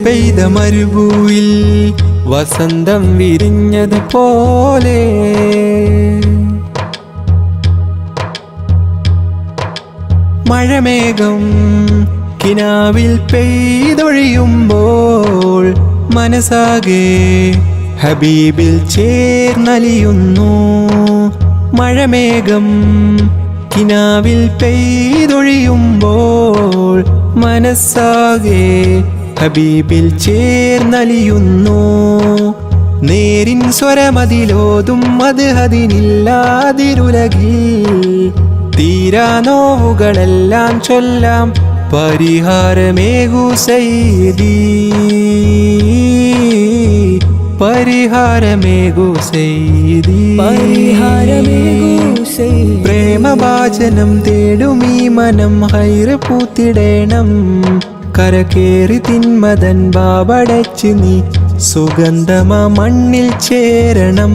പെയ്ത മരുഭൂയിൽ വസന്തം വിരിഞ്ഞതുപോലെ മഴമേഘം കിനാവിൽ പെയ്തൊഴിയുമ്പോൾ മനസ്സാകെ ഹബീബിൽ ചേർന്നലിയുന്നു. മഴമേഘം കിനാവിൽ പെയ്തൊഴിയുമ്പോൾ മനസ്സാകെ ഹബീബിൽ ചേർന്നലിയുന്നു. നേരിൻ സ്വരമതിലോതും അത് അതിനില്ലാതിരുലകിൽ തീരാ നോവുകളെല്ലാം ചൊല്ലാം പരിഹാരമേകൂ സയ്യിദി, പരിഹാരമേകൂ സയ്യിദി, പ്രേമഭാജനം തേടുമീ മനം ഹൈറ് പൂത്തിടേണം. കരകേറി തിന്മതൻ ബാബടച്ച് നീ സുഗന്ധമ മണ്ണിൽ ചേരണം.